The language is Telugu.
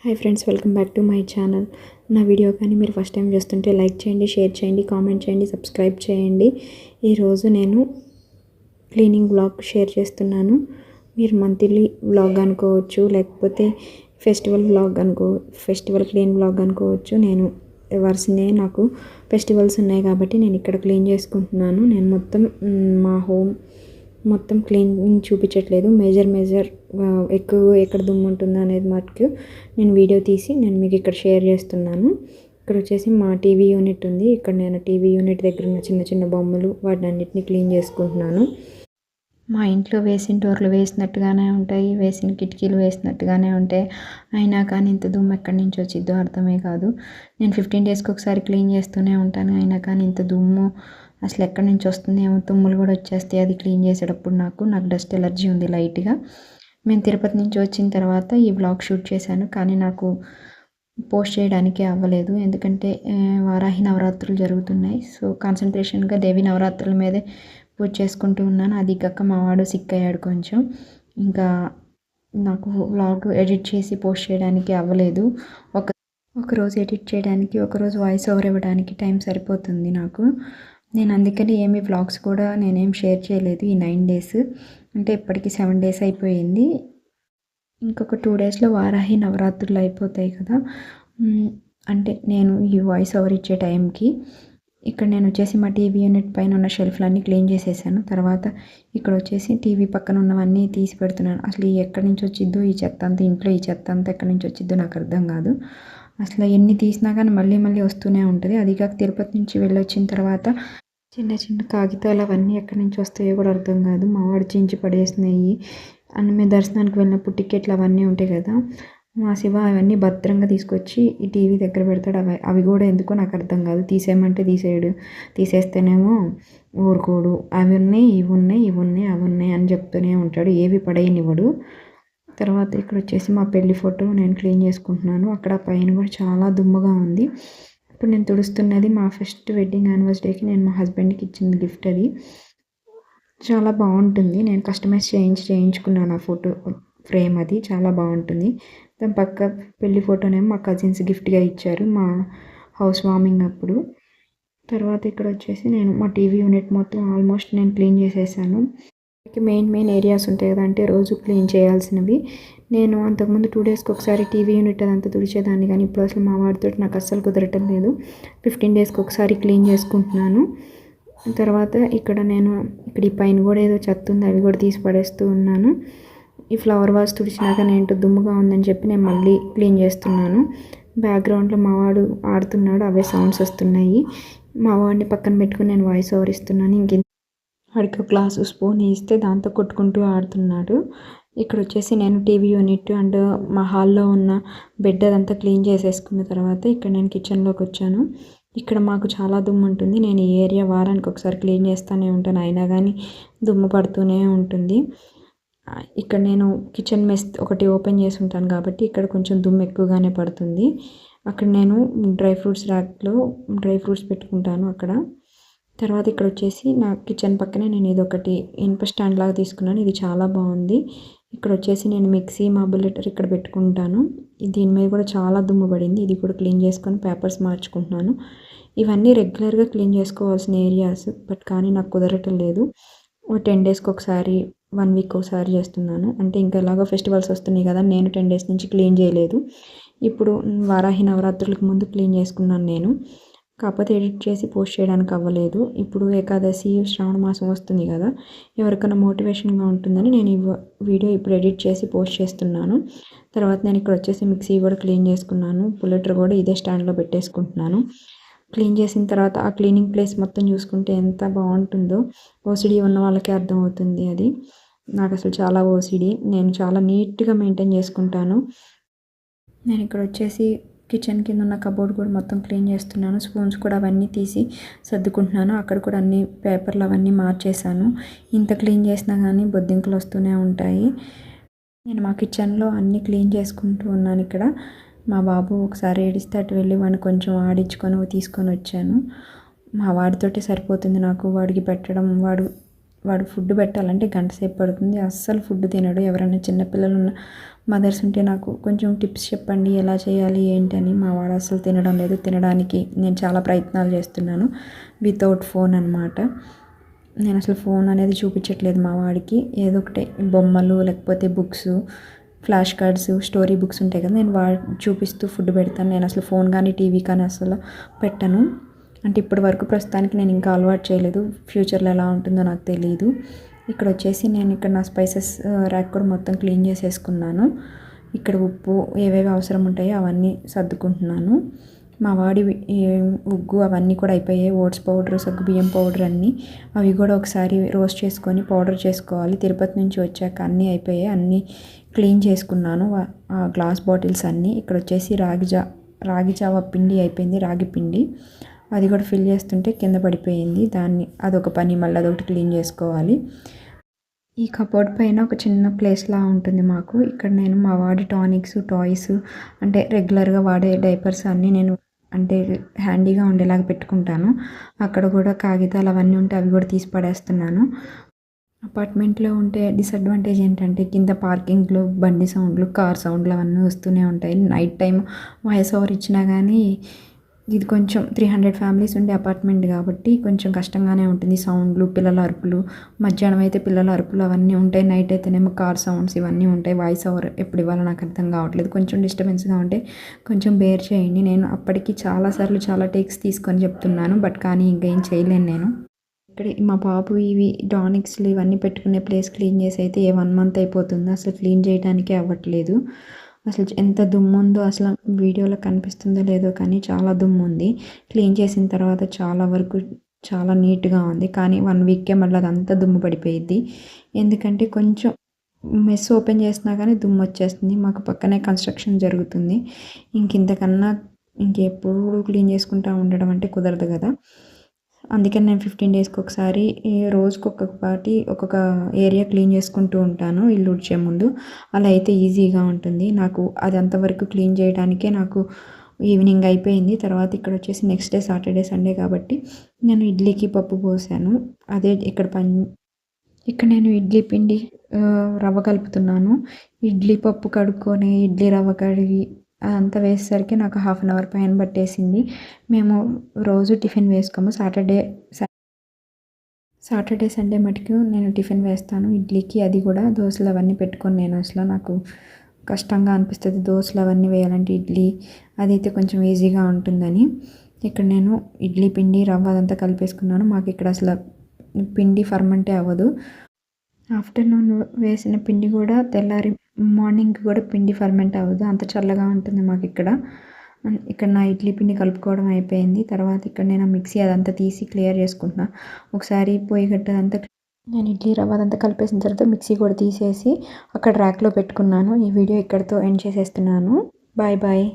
Hi friends, welcome back to my channel. నా వీడియో కానీ మీరు ఫస్ట్ టైం చూస్తుంటే లైక్ చేయండి, షేర్ చేయండి, కామెంట్ చేయండి, సబ్స్క్రైబ్ చేయండి. ఈరోజు నేను క్లీనింగ్ వ్లాగ్ షేర్ చేస్తున్నాను. మీరు మంత్లీ వ్లాగ్ అనుకోవచ్చు, లేకపోతే ఫెస్టివల్ క్లీన్ వ్లాగ్ అనుకోవచ్చు. నేను వరుసనే నాకు ఫెస్టివల్స్ ఉన్నాయి కాబట్టి నేను ఇక్కడ క్లీన్ చేసుకుంటున్నాను. నేను మా హోమ్ మొత్తం క్లీనింగ్ చూపించట్లేదు. మేజర్ ఎక్కువ ఎక్కడ దుమ్ము ఉంటుందో అనేది మటుకు నేను వీడియో తీసి నేను మీకు ఇక్కడ షేర్ చేస్తున్నాను. ఇక్కడ వచ్చేసి మా టీవీ యూనిట్ ఉంది. ఇక్కడ నేను టీవీ యూనిట్ దగ్గర ఉన్న చిన్న చిన్న బొమ్మలు వాటిని అన్నిటిని క్లీన్ చేసుకుంటున్నాను. మా ఇంట్లో వేసిన డోర్లు వేసినట్టుగానే ఉంటాయి, వేసిన కిటికీలు వేసినట్టుగానే ఉంటాయి. అయినా కానీ ఇంత దుమ్ము ఎక్కడి నుంచి వచ్చిద్దో అర్థమే కాదు. నేను 15 డేస్కి ఒకసారి క్లీన్ చేస్తూనే ఉంటాను. అయినా కానీ ఇంత దుమ్ము అసలు ఎక్కడి నుంచి వస్తుంది, ఏమో తుమ్ములు కూడా వచ్చేస్తాయి అది క్లీన్ చేసేటప్పుడు. నాకు డస్ట్ ఎలర్జీ ఉంది లైట్గా. మేము తిరుపతి నుంచి వచ్చిన తర్వాత ఈ వ్లాగ్ షూట్ చేశాను, కానీ నాకు పోస్ట్ చేయడానికి అవ్వలేదు. ఎందుకంటే వారాహి నవరాత్రులు జరుగుతున్నాయి. సో కాన్సన్ట్రేషన్గా దేవి నవరాత్రుల మీదే పూజ చేసుకుంటూ ఉన్నాను. అది కాక మా వాడు సిక్ అయ్యాడు కొంచెం. ఇంకా నాకు వ్లాగ్ ఎడిట్ చేసి పోస్ట్ చేయడానికి అవ్వలేదు. ఒకరోజు ఎడిట్ చేయడానికి, ఒకరోజు వాయిస్ ఓవర్ ఇవ్వడానికి టైం సరిపోతుంది నాకు. నేను అందుకని ఏమి వ్లాగ్స్ కూడా నేనేం షేర్ చేయలేదు ఈ 9 డేస్. అంటే ఇప్పటికీ 7 డేస్ అయిపోయింది. ఇంకొక 2 డేస్లో వారాహి నవరాత్రులు అయిపోతాయి కదా. అంటే నేను ఈ వాయిస్ ఓవర్ ఇచ్చే టైంకి ఇక్కడ నేను వచ్చేసి మా టీవీ యూనిట్ పైన ఉన్న షెల్ఫ్లన్నీ క్లీన్ చేసేసాను. తర్వాత ఇక్కడ వచ్చేసి టీవీ పక్కన ఉన్నవన్నీ తీసి పెడుతున్నాను. అసలు ఎక్కడి నుంచి వచ్చిద్దో ఈ చెత్త అంతా, ఇంట్లో ఈ చెత్త అంతా ఎక్కడి నుంచి వచ్చిద్దో నాకు అర్థం కాదు. అసలు ఎన్ని తీసినా కానీ మళ్ళీ వస్తూనే ఉంటుంది. అది కాక తిరుపతి నుంచి వెళ్ళొచ్చిన తర్వాత చిన్న చిన్న కాగితాలు అవన్నీ ఎక్కడి నుంచి వస్తాయో కూడా అర్థం కాదు. మా వాడు చించి పడేసినాయి. అండ్ మేము దర్శనానికి వెళ్ళినప్పుడు టికెట్లు అవన్నీ ఉంటాయి కదా, మా శివ అవన్నీ భద్రంగా తీసుకొచ్చి ఈ టీవీ దగ్గర పెడతాడు. అవి కూడా ఎందుకో నాకు అర్థం కాదు. తీసేయమంటే తీసేయడు, తీసేస్తేనేమో ఊరుకోడు. అవి ఉన్నాయి, ఇవి ఉన్నాయి అని చెప్తూనే ఉంటాడు. ఏవి పడేయనివ్వడు. తర్వాత ఇక్కడ వచ్చేసి మా పెళ్లి ఫోటో నేను క్లీన్ చేసుకుంటున్నాను. అక్కడ పైన కూడా చాలా దుమ్ముగా ఉంది. ఇప్పుడు నేను తుడుస్తున్నది మా ఫస్ట్ వెడ్డింగ్ యానివర్సరీకి నేను మా హస్బెండ్కి ఇచ్చిన గిఫ్ట్. అది చాలా బాగుంటుంది. నేను కస్టమైజ్ చేయించుకున్నాను ఆ ఫోటో ఫ్రేమ్. అది చాలా బాగుంటుంది. దాని పక్క పెళ్లి ఫోటోనేమో మా కజిన్స్ గిఫ్ట్గా ఇచ్చారు మా హౌస్ వార్మింగ్ అప్పుడు. తర్వాత ఇక్కడ వచ్చేసి నేను మా టీవీ యూనిట్ మొత్తం ఆల్మోస్ట్ నేను క్లీన్ చేసేసాను. మెయిన్ ఏరియాస్ ఉంటాయి కదా, అంటే రోజు క్లీన్ చేయాల్సినవి. నేను అంతకుముందు 2 డేస్కి ఒకసారి టీవీ యూనిట్ అదంతా తుడిచేదాన్ని, కానీ ఇప్పుడు అసలు మా వాడితో నాకు అస్సలు కుదరటం లేదు. 15 డేస్కి ఒకసారి క్లీన్ చేసుకుంటున్నాను. తర్వాత ఇక్కడ ఈ పైన కూడా ఏదో చెత్త ఉంది, అవి కూడా తీసి పడేస్తూ ఉన్నాను. ఈ ఫ్లవర్ వాస్ తుడిచినాక ఏంటో దుమ్ముగా ఉందని చెప్పి నేను మళ్ళీ క్లీన్ చేస్తున్నాను. బ్యాక్గ్రౌండ్లో మా వాడు ఆడుతున్నాడు, అవే సౌండ్స్ వస్తున్నాయి. మా వాడిని పక్కన పెట్టుకుని నేను వాయిస్ ఓవర్ ఇస్తున్నాను. వాడికి ఒక గ్లాసు స్పూన్ ఇస్తే దాంతో కొట్టుకుంటూ ఆడుతున్నాడు. ఇక్కడ వచ్చేసి నేను టీవీ యూనిట్ అండ్ మా హాల్లో ఉన్న బెడ్ అదంతా క్లీన్ చేసేసుకున్న తర్వాత ఇక్కడ నేను కిచెన్లోకి వచ్చాను. ఇక్కడ మాకు చాలా దుమ్ము ఉంటుంది. నేను ఈ ఏరియా వారానికి ఒకసారి క్లీన్ చేస్తూనే ఉంటాను, అయినా కానీ దుమ్ము పడుతూనే ఉంటుంది. ఇక్కడ నేను కిచెన్ మెస్ ఒకటి ఓపెన్ చేసి ఉంటాను కాబట్టి ఇక్కడ కొంచెం దుమ్ము ఎక్కువగానే పడుతుంది. అక్కడ నేను డ్రై ఫ్రూట్స్ ర్యాక్లో డ్రై ఫ్రూట్స్ పెట్టుకుంటాను అక్కడ. తర్వాత ఇక్కడ వచ్చేసి నా కిచెన్ పక్కనే నేను ఇదొకటి ఇనుప స్టాండ్ లాగా తీసుకున్నాను. ఇది చాలా బాగుంది. ఇక్కడ వచ్చేసి నేను మిక్సీ మాబులేటర్ ఇక్కడ పెట్టుకుంటాను. దీని మీద కూడా చాలా దుమ్ము పడింది. ఇది కూడా క్లీన్ చేసుకొని పేపర్స్ మార్చుకుంటున్నాను. ఇవన్నీ రెగ్యులర్గా క్లీన్ చేసుకోవాల్సిన ఏరియాస్, బట్ కానీ నాకు కుదరటం లేదు. 10 డేస్కి ఒకసారి, 1 వీక్ ఒకసారి చేస్తున్నాను. అంటే ఇంకా ఎలాగో ఫెస్టివల్స్ వస్తున్నాయి కదా, నేను 10 డేస్ నుంచి క్లీన్ చేయలేదు. ఇప్పుడు వారాహి నవరాత్రులకు ముందు క్లీన్ చేసుకున్నాను నేను, కాకపోతే ఎడిట్ చేసి పోస్ట్ చేయడానికి అవ్వలేదు. ఇప్పుడు ఏకాదశి శ్రావణ మాసం వస్తుంది కదా, ఎవరికైనా మోటివేషన్గా ఉంటుందని నేను ఈ వీడియో ఇప్పుడు ఎడిట్ చేసి పోస్ట్ చేస్తున్నాను. తర్వాత నేను ఇక్కడ వచ్చేసి మిక్సీ కూడా క్లీన్ చేసుకున్నాను. పుల్లెటర్ కూడా ఇదే స్టాండ్లో పెట్టేసుకుంటున్నాను. క్లీన్ చేసిన తర్వాత ఆ క్లీనింగ్ ప్లేస్ మొత్తం చూసుకుంటే ఎంత బాగుంటుందో. ఓసిడీ ఉన్న వాళ్ళకే అర్థమవుతుంది అది. నాకు అసలు చాలా ఓసిడీ. నేను చాలా నీట్గా మెయింటైన్ చేసుకుంటాను. నేను ఇక్కడ వచ్చేసి కిచెన్ కింద ఉన్న కబోర్డ్ కూడా మొత్తం క్లీన్ చేస్తున్నాను. స్పూన్స్ కూడా అవన్నీ తీసి సర్దుకుంటున్నాను. అక్కడ కూడా అన్ని పేపర్లు అవన్నీ మార్చేసాను. ఇంత క్లీన్ చేసినా కానీ బొద్దింకలు వస్తూనే ఉంటాయి. నేను మా కిచెన్లో అన్నీ క్లీన్ చేసుకుంటూ ఉన్నాను. ఇక్కడ మా బాబు ఒకసారి ఏడిస్తే అటు వెళ్ళి వాడిని కొంచెం ఆడించుకొని తీసుకొని వచ్చాను. మా వాడితోటి సరిపోతుంది నాకు వాడికి పెట్టడం. వాడు వాడు ఫుడ్ పెట్టాలంటే గంట సేపు పడుతుంది. అస్సలు ఫుడ్ తినడు. ఎవరైనా చిన్నపిల్లలు ఉన్న మదర్స్ ఉంటే నాకు కొంచెం టిప్స్ చెప్పండి, ఎలా చేయాలి ఏంటని. మా వాడు అసలు తినడం లేదు. తినడానికి నేను చాలా ప్రయత్నాలు చేస్తున్నాను వితౌట్ ఫోన్ అనమాట. నేను అసలు ఫోన్ అనేది చూపించట్లేదు మా వాడికి. ఏదో ఒకటి బొమ్మలు లేకపోతే books, flash cards, story books ఉంటాయి కదా, నేను చూపిస్తూ ఫుడ్ పెడతాను. నేను అసలు ఫోన్ కానీ టీవీ కానీ అసలు పెట్టను. అంటే ఇప్పటి వరకు ప్రస్తుతానికి నేను ఇంకా అలవాటు చేయలేదు. ఫ్యూచర్లో ఎలా ఉంటుందో నాకు తెలియదు. ఇక్కడ వచ్చేసి నేను ఇక్కడ నా స్పైసెస్ ర్యాక్ కూడా మొత్తం క్లీన్ చేసేసుకున్నాను. ఇక్కడ ఉప్పు ఏవేవి అవసరం ఉంటాయో అవన్నీ సర్దుకుంటున్నాను. మా వాడి ఉగ్గు అవన్నీ కూడా అయిపోయాయి. ఓట్స్ పౌడర్, సగ్గుబియ్యం పౌడర్ అన్నీ, అవి కూడా ఒకసారి రోస్ట్ చేసుకొని పౌడర్ చేసుకోవాలి. తిరుపతి నుంచి వచ్చాక అన్నీ అయిపోయాయి. అన్నీ క్లీన్ చేసుకున్నాను. ఆ గ్లాస్ బాటిల్స్ అన్నీ. ఇక్కడ వచ్చేసి రాగి జావ పిండి అయిపోయింది, రాగి పిండి. అది కూడా ఫిల్ చేస్తుంటే కింద పడిపోయింది. అదొక పని, మళ్ళీ అదొకటి క్లీన్ చేసుకోవాలి. ఈ కబోర్డ్ పైన ఒక చిన్న ప్లేస్లా ఉంటుంది మాకు. ఇక్కడ నేను మా వాడి టానిక్స్, టాయ్స్, అంటే రెగ్యులర్గా వాడే డైపర్స్ అన్నీ నేను అంటే హ్యాండీగా ఉండేలాగా పెట్టుకుంటాను. అక్కడ కూడా కాగితాలు అవన్నీ ఉంటే అవి కూడా తీసి పడేస్తున్నాను. అపార్ట్మెంట్లో ఉంటే డిసడ్వాంటేజ్ ఏంటంటే కింద పార్కింగ్లో బండి సౌండ్లు, కార్ సౌండ్లు అవన్నీ వస్తూనే ఉంటాయి. నైట్ టైం వాయిస్ ఓవర్ ఇచ్చినా కానీ ఇది కొంచెం 300 ఫ్యామిలీస్ ఉండే అపార్ట్మెంట్ కాబట్టి కొంచెం కష్టంగానే ఉంటుంది. సౌండ్లు, పిల్లల అరుపులు, మధ్యాహ్నం అయితే పిల్లల అరుపులు అవన్నీ ఉంటాయి. నైట్ అయితేనేమో కార్ సౌండ్స్ ఇవన్నీ ఉంటాయి. వాయిస్ ఓవర్ ఎప్పుడు ఇవ్వాలో నాకు అర్థం కావట్లేదు. కొంచెం డిస్టర్బెన్స్గా ఉంటే కొంచెం బేర్ చేయండి. నేను అప్పటికి చాలాసార్లు చాలా టేక్స్ తీసుకొని చెప్తున్నాను, బట్ కానీ ఇంకేం చేయలేను నేను. ఇక్కడ మా బాబు ఇవి టానిక్స్లు ఇవన్నీ పెట్టుకునే ప్లేస్ క్లీన్ చేసి అయితే 1 మంత్ అయిపోతుంది. అసలు క్లీన్ చేయడానికే అవ్వట్లేదు. అసలు ఎంత దుమ్ము ఉందో అసలు వీడియోలో కనిపిస్తుందో లేదో కానీ చాలా దుమ్ము ఉంది. క్లీన్ చేసిన తర్వాత చాలా వరకు చాలా నీట్గా ఉంది. కానీ 1 వీక్కే మళ్ళీ అదంతా దుమ్ము పడిపోయిద్ది. ఎందుకంటే కొంచెం మెస్ ఓపెన్ చేసినా కానీ దుమ్ము వచ్చేస్తుంది. మాకు పక్కనే కన్స్ట్రక్షన్ జరుగుతుంది. ఇంతకన్నా ఇంకెప్పుడు క్లీన్ చేసుకుంటూ ఉండడం అంటే కుదరదు కదా. అందుకని నేను 15 డేస్కి ఒకసారి రోజుకి ఒక్కొక్క ఏరియా క్లీన్ చేసుకుంటూ ఉంటాను ఇల్లు ఉడిచే ముందు. అలా అయితే ఈజీగా ఉంటుంది నాకు. అది అంతవరకు క్లీన్ చేయడానికే నాకు ఈవినింగ్ అయిపోయింది. తర్వాత ఇక్కడ వచ్చేసి నెక్స్ట్ డే సాటర్డే, సండే కాబట్టి నేను ఇడ్లీకి పప్పు పోసాను. అదే ఇక్కడ నేను ఇడ్లీ పిండి రవ్వ కలుపుతున్నాను. ఇడ్లీ పప్పు కడుక్కొని ఇడ్లీ రవ్వ కడిగి అదంతా వేసేసరికి నాకు 1/2 అవర్ పైన పట్టేసింది. మేము రోజు టిఫిన్ వేసుకోము. సాటర్డే సండే మటుకు నేను టిఫిన్ వేస్తాను ఇడ్లీకి. అది కూడా దోశలు అవన్నీ పెట్టుకొని నేను అసలు నాకు కష్టంగా అనిపిస్తుంది దోశలు అవన్నీ వేయాలంటే. ఇడ్లీ అదైతే కొంచెం ఈజీగా ఉంటుందని ఇక్కడ నేను ఇడ్లీ పిండి రవ్వ అదంతా కలిపేసుకున్నాను. మాకు ఇక్కడ అసలు పిండి ఫర్మెంటే అవ్వదు. ఆఫ్టర్నూన్ వేసిన పిండి కూడా తెల్లారి మార్నింగ్ కూడా పిండి ఫర్మెంట్ అవ్వదు. అంత చల్లగా ఉంటుంది మాకు ఇక్కడ. ఇక్కడ నా ఇడ్లీ పిండి కలుపుకోవడం అయిపోయింది. తర్వాత ఇక్కడ నేను మిక్సీ అదంతా తీసి క్లియర్ చేసుకుంటున్నా. ఒకసారి పొయ్యి గట్టదంతా నేను ఇడ్లీ రవ్వ అదంతా కలిపేసిన తర్వాత మిక్సీ కూడా తీసేసి అక్కడ ర్యాక్లో పెట్టుకున్నాను. ఈ వీడియో ఇక్కడితో ఎండ్ చేసేస్తున్నాను. Bye bye.